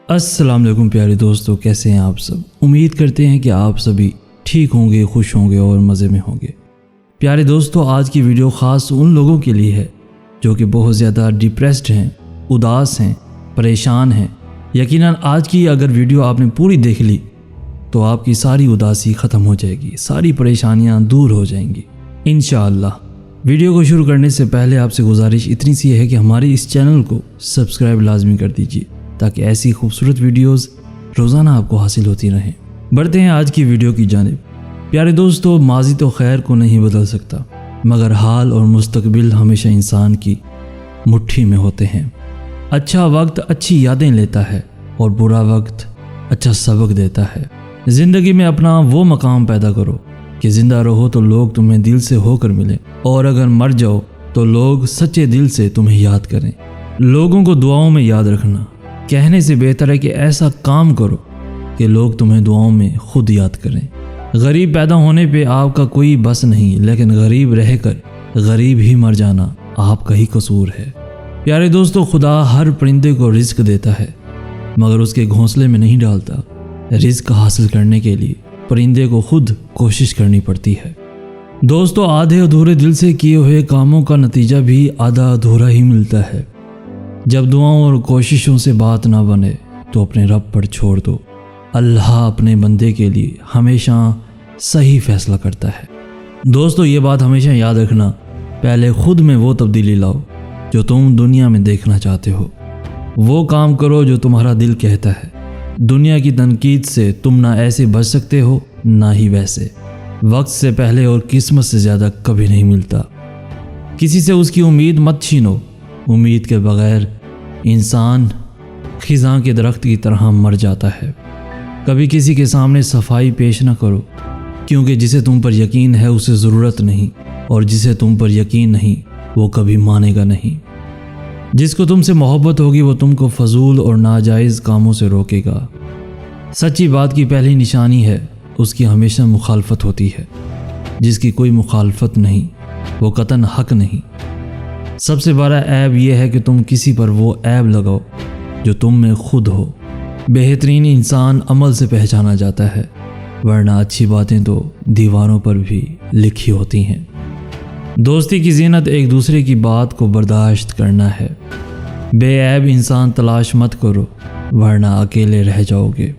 السلام علیکم پیارے دوستو، کیسے ہیں آپ سب؟ امید کرتے ہیں کہ آپ سبھی ٹھیک ہوں گے، خوش ہوں گے اور مزے میں ہوں گے۔ پیارے دوستو، آج کی ویڈیو خاص ان لوگوں کے لیے ہے جو کہ بہت زیادہ ڈپریسڈ ہیں، اداس ہیں، پریشان ہیں۔ یقیناً آج کی اگر ویڈیو آپ نے پوری دیکھ لی تو آپ کی ساری اداسی ختم ہو جائے گی، ساری پریشانیاں دور ہو جائیں گی انشاءاللہ۔ ویڈیو کو شروع کرنے سے پہلے آپ سے گزارش اتنی سی ہے کہ ہمارے اس چینل کو سبسکرائب لازمی کر دیجیے تاکہ ایسی خوبصورت ویڈیوز روزانہ آپ کو حاصل ہوتی رہیں۔ بڑھتے ہیں آج کی ویڈیو کی جانب۔ پیارے دوستو، ماضی تو خیر کو نہیں بدل سکتا، مگر حال اور مستقبل ہمیشہ انسان کی مٹھی میں ہوتے ہیں۔ اچھا وقت اچھی یادیں لیتا ہے اور برا وقت اچھا سبق دیتا ہے۔ زندگی میں اپنا وہ مقام پیدا کرو کہ زندہ رہو تو لوگ تمہیں دل سے ہو کر ملیں، اور اگر مر جاؤ تو لوگ سچے دل سے تمہیں یاد کریں۔ لوگوں کو دعاؤں میں یاد رکھنا کہنے سے بہتر ہے کہ ایسا کام کرو کہ لوگ تمہیں دعاؤں میں خود یاد کریں۔ غریب پیدا ہونے پہ آپ کا کوئی بس نہیں، لیکن غریب رہ کر غریب ہی مر جانا آپ کا ہی قصور ہے۔ پیارے دوستو، خدا ہر پرندے کو رزق دیتا ہے مگر اس کے گھونسلے میں نہیں ڈالتا۔ رزق حاصل کرنے کے لیے پرندے کو خود کوشش کرنی پڑتی ہے۔ دوستو، آدھے ادھورے دل سے کیے ہوئے کاموں کا نتیجہ بھی آدھا ادھورا ہی ملتا ہے۔ جب دعاؤں اور کوششوں سے بات نہ بنے تو اپنے رب پر چھوڑ دو۔ اللہ اپنے بندے کے لیے ہمیشہ صحیح فیصلہ کرتا ہے۔ دوستو، یہ بات ہمیشہ یاد رکھنا، پہلے خود میں وہ تبدیلی لاؤ جو تم دنیا میں دیکھنا چاہتے ہو۔ وہ کام کرو جو تمہارا دل کہتا ہے۔ دنیا کی تنقید سے تم نہ ایسے بچ سکتے ہو نہ ہی ویسے۔ وقت سے پہلے اور قسمت سے زیادہ کبھی نہیں ملتا۔ کسی سے اس کی امید مت چھینو۔ امید کے بغیر انسان خزاں کے درخت کی طرح مر جاتا ہے۔ کبھی کسی کے سامنے صفائی پیش نہ کرو، کیونکہ جسے تم پر یقین ہے اسے ضرورت نہیں، اور جسے تم پر یقین نہیں وہ کبھی مانے گا نہیں۔ جس کو تم سے محبت ہوگی وہ تم کو فضول اور ناجائز کاموں سے روکے گا۔ سچی بات کی پہلی نشانی ہے اس کی ہمیشہ مخالفت ہوتی ہے۔ جس کی کوئی مخالفت نہیں وہ قطعاً حق نہیں۔ سب سے بڑا عیب یہ ہے کہ تم کسی پر وہ عیب لگاؤ جو تم میں خود ہو۔ بہترین انسان عمل سے پہچانا جاتا ہے، ورنہ اچھی باتیں تو دیواروں پر بھی لکھی ہوتی ہیں۔ دوستی کی زینت ایک دوسرے کی بات کو برداشت کرنا ہے۔ بے عیب انسان تلاش مت کرو ورنہ اکیلے رہ جاؤ گے۔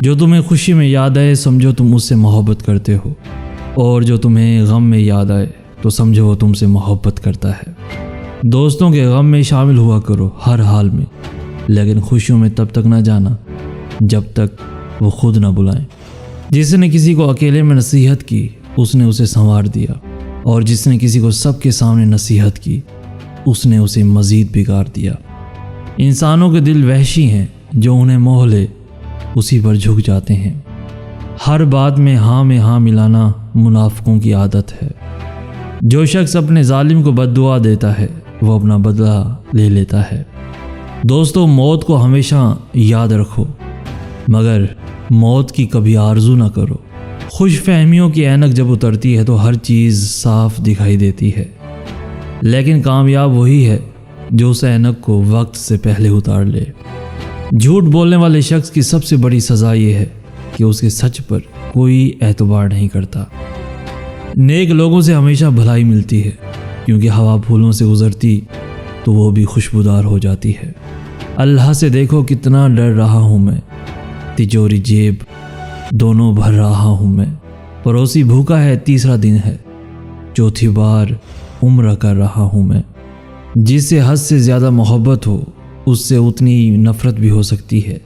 جو تمہیں خوشی میں یاد آئے سمجھو تم اس سے محبت کرتے ہو، اور جو تمہیں غم میں یاد آئے تو سمجھو وہ تم سے محبت کرتا ہے۔ دوستوں کے غم میں شامل ہوا کرو ہر حال میں، لیکن خوشیوں میں تب تک نہ جانا جب تک وہ خود نہ بلائیں۔ جس نے کسی کو اکیلے میں نصیحت کی اس نے اسے سنوار دیا، اور جس نے کسی کو سب کے سامنے نصیحت کی اس نے اسے مزید بگاڑ دیا۔ انسانوں کے دل وحشی ہیں، جو انہیں موہ لے اسی پر جھک جاتے ہیں۔ ہر بات میں ہاں ملانا منافقوں کی عادت ہے۔ جو شخص اپنے ظالم کو بد دعا دیتا ہے وہ اپنا بدلہ لے لیتا ہے۔ دوستو، موت کو ہمیشہ یاد رکھو مگر موت کی کبھی آرزو نہ کرو۔ خوش فہمیوں کی اینک جب اترتی ہے تو ہر چیز صاف دکھائی دیتی ہے، لیکن کامیاب وہی ہے جو اس اینک کو وقت سے پہلے اتار لے۔ جھوٹ بولنے والے شخص کی سب سے بڑی سزا یہ ہے کہ اس کے سچ پر کوئی اعتبار نہیں کرتا۔ نیک لوگوں سے ہمیشہ بھلائی ملتی ہے، کیونکہ ہوا پھولوں سے گزرتی تو وہ بھی خوشبودار ہو جاتی ہے۔ اللہ سے دیکھو کتنا ڈر رہا ہوں میں، تجوری جیب دونوں بھر رہا ہوں میں۔ پڑوسی بھوکا ہے تیسرا دن ہے، چوتھی بار عمرہ کر رہا ہوں میں۔ جس سے حد سے زیادہ محبت ہو اس سے اتنی نفرت بھی ہو سکتی ہے،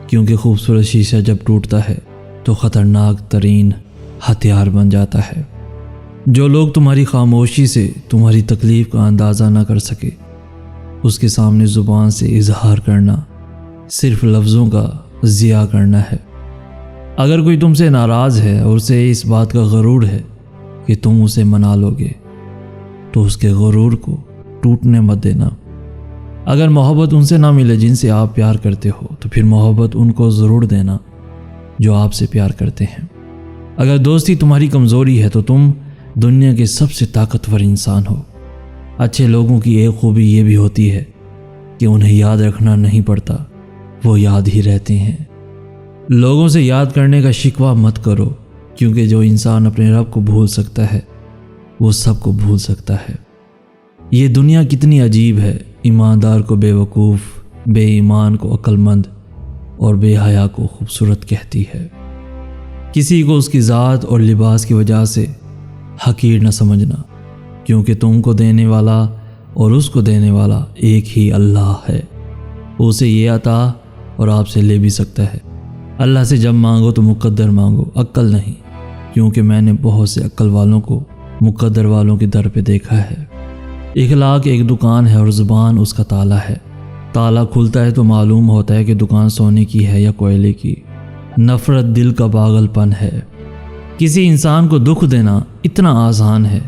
کیونکہ خوبصورت شیشہ جب ٹوٹتا ہے تو خطرناک ترین ہتھیار بن جاتا ہے۔ جو لوگ تمہاری خاموشی سے تمہاری تکلیف کا اندازہ نہ کر سکے اس کے سامنے زبان سے اظہار کرنا صرف لفظوں کا ضیاع کرنا ہے۔ اگر کوئی تم سے ناراض ہے اور اسے اس بات کا غرور ہے کہ تم اسے منا لو گے تو اس کے غرور کو ٹوٹنے مت دینا۔ اگر محبت ان سے نہ ملے جن سے آپ پیار کرتے ہو تو پھر محبت ان کو ضرور دینا جو آپ سے پیار کرتے ہیں۔ اگر دوستی تمہاری کمزوری ہے تو تم دنیا کے سب سے طاقتور انسان ہو۔ اچھے لوگوں کی ایک خوبی یہ بھی ہوتی ہے کہ انہیں یاد رکھنا نہیں پڑتا، وہ یاد ہی رہتے ہیں۔ لوگوں سے یاد کرنے کا شکوہ مت کرو، کیونکہ جو انسان اپنے رب کو بھول سکتا ہے وہ سب کو بھول سکتا ہے۔ یہ دنیا کتنی عجیب ہے، ایماندار کو بے وقوف، بے ایمان کو عقل مند اور بے حیا کو خوبصورت کہتی ہے۔ کسی کو اس کی ذات اور لباس کی وجہ سے حقیر نہ سمجھنا، کیونکہ تم کو دینے والا اور اس کو دینے والا ایک ہی اللہ ہے۔ وہ اسے یہ عطا اور آپ سے لے بھی سکتا ہے۔ اللہ سے جب مانگو تو مقدر مانگو، عقل نہیں، کیونکہ میں نے بہت سے عقل والوں کو مقدر والوں کے در پہ دیکھا ہے۔ اخلاق ایک دکان ہے اور زبان اس کا تالا ہے۔ تالا کھلتا ہے تو معلوم ہوتا ہے کہ دکان سونے کی ہے یا کوئلے کی۔ نفرت دل کا پاگل پن ہے۔ کسی انسان کو دکھ دینا اتنا آسان ہے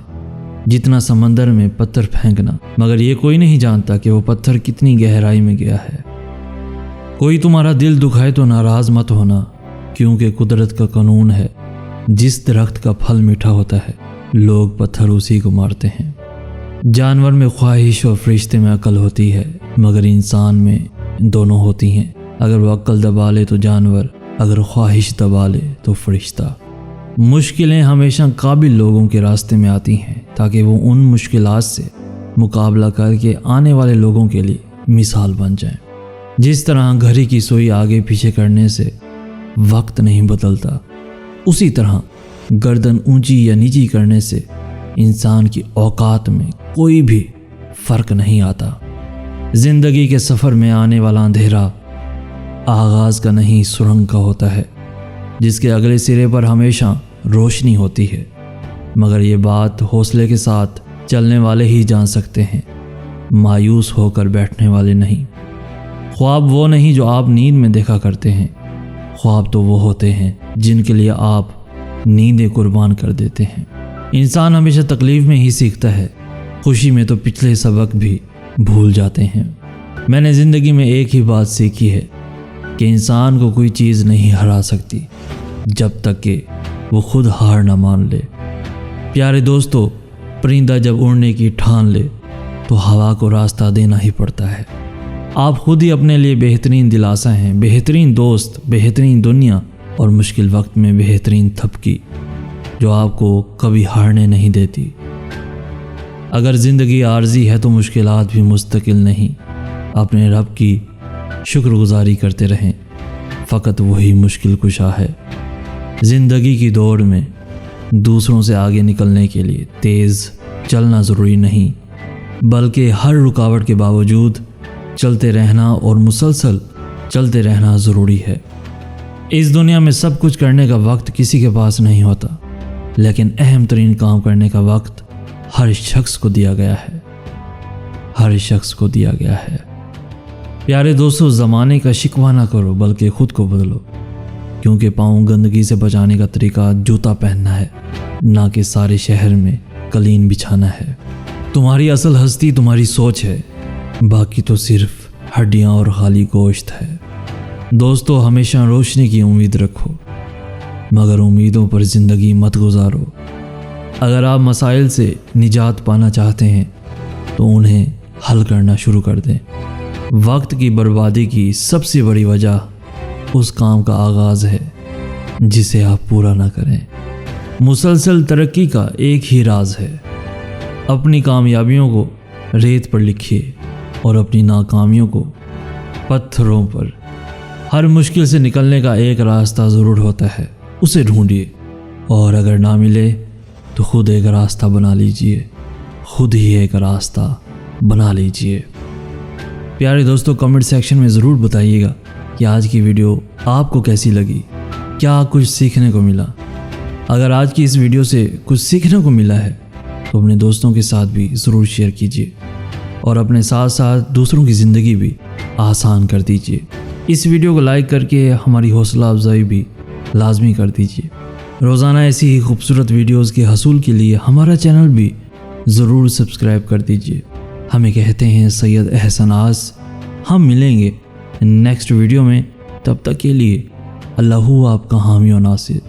جتنا سمندر میں پتھر پھینکنا، مگر یہ کوئی نہیں جانتا کہ وہ پتھر کتنی گہرائی میں گیا ہے۔ کوئی تمہارا دل دکھائے تو ناراض مت ہونا، کیونکہ قدرت کا قانون ہے، جس درخت کا پھل میٹھا ہوتا ہے لوگ پتھر اسی کو مارتے ہیں۔ جانور میں خواہش اور فرشتے میں عقل ہوتی ہے، مگر انسان میں دونوں ہوتی ہیں۔ اگر وہ عقل دبا لے تو جانور، اگر خواہش دبا لے تو فرشتہ۔ مشکلیں ہمیشہ قابل لوگوں کے راستے میں آتی ہیں تاکہ وہ ان مشکلات سے مقابلہ کر کے آنے والے لوگوں کے لیے مثال بن جائیں۔ جس طرح گھڑی کی سوئی آگے پیچھے کرنے سے وقت نہیں بدلتا، اسی طرح گردن اونچی یا نیچی کرنے سے انسان کی اوقات میں کوئی بھی فرق نہیں آتا۔ زندگی کے سفر میں آنے والا اندھیرا آغاز کا نہیں سرنگ کا ہوتا ہے، جس کے اگلے سرے پر ہمیشہ روشنی ہوتی ہے، مگر یہ بات حوصلے کے ساتھ چلنے والے ہی جان سکتے ہیں، مایوس ہو کر بیٹھنے والے نہیں۔ خواب وہ نہیں جو آپ نیند میں دیکھا کرتے ہیں، خواب تو وہ ہوتے ہیں جن کے لیے آپ نیندیں قربان کر دیتے ہیں۔ انسان ہمیشہ تکلیف میں ہی سیکھتا ہے، خوشی میں تو پچھلے سبق بھی بھول جاتے ہیں۔ میں نے زندگی میں ایک ہی بات سیکھی ہے کہ انسان کو کوئی چیز نہیں ہرا سکتی جب تک کہ وہ خود ہار نہ مان لے۔ پیارے دوستو، پرندہ جب اڑنے کی ٹھان لے تو ہوا کو راستہ دینا ہی پڑتا ہے۔ آپ خود ہی اپنے لیے بہترین دلاسا ہیں، بہترین دوست، بہترین دنیا اور مشکل وقت میں بہترین تھپکی جو آپ کو کبھی ہارنے نہیں دیتی۔ اگر زندگی عارضی ہے تو مشکلات بھی مستقل نہیں۔ اپنے رب کی شکر گزاری کرتے رہیں، فقط وہی مشکل کشا ہے۔ زندگی کی دوڑ میں دوسروں سے آگے نکلنے کے لیے تیز چلنا ضروری نہیں، بلکہ ہر رکاوٹ کے باوجود چلتے رہنا اور مسلسل چلتے رہنا ضروری ہے۔ اس دنیا میں سب کچھ کرنے کا وقت کسی کے پاس نہیں ہوتا، لیکن اہم ترین کام کرنے کا وقت ہر شخص کو دیا گیا ہے، ہر شخص کو دیا گیا ہے۔ پیارے دوستو، زمانے کا شکوہ نہ کرو بلکہ خود کو بدلو، کیونکہ پاؤں گندگی سے بچانے کا طریقہ جوتا پہننا ہے، نہ کہ سارے شہر میں قالین بچھانا ہے۔ تمہاری اصل ہستی تمہاری سوچ ہے، باقی تو صرف ہڈیاں اور خالی گوشت ہے۔ دوستو، ہمیشہ روشنی کی امید رکھو، مگر امیدوں پر زندگی مت گزارو۔ اگر آپ مسائل سے نجات پانا چاہتے ہیں تو انہیں حل کرنا شروع کر دیں۔ وقت کی بربادی کی سب سے بڑی وجہ اس کام کا آغاز ہے جسے آپ پورا نہ کریں۔ مسلسل ترقی کا ایک ہی راز ہے، اپنی کامیابیوں کو ریت پر لکھیے اور اپنی ناکامیوں کو پتھروں پر۔ ہر مشکل سے نکلنے کا ایک راستہ ضرور ہوتا ہے، اسے ڈھونڈیے، اور اگر نہ ملے تو خود ایک راستہ بنا لیجئے، خود ہی ایک راستہ بنا لیجئے۔ پیارے دوستو، کمنٹ سیکشن میں ضرور بتائیے گا کہ آج کی ویڈیو آپ کو کیسی لگی، کیا کچھ سیکھنے کو ملا۔ اگر آج کی اس ویڈیو سے کچھ سیکھنے کو ملا ہے تو اپنے دوستوں کے ساتھ بھی ضرور شیئر کیجیے، اور اپنے ساتھ ساتھ دوسروں کی زندگی بھی آسان کر دیجیے۔ اس ویڈیو کو لائک کر کے ہماری حوصلہ افزائی بھی لازمی کر دیجیے۔ روزانہ ایسی ہی خوبصورت ویڈیوز کے حصول کے لیے ہمارا چینل بھی ضرور سبسکرائب کر دیجیے۔ ہمیں کہتے ہیں سید احسن آس۔ ہم ملیں گے نیکسٹ ویڈیو میں، تب تک کے لیے اللہ آپ کا حامی و ناصر۔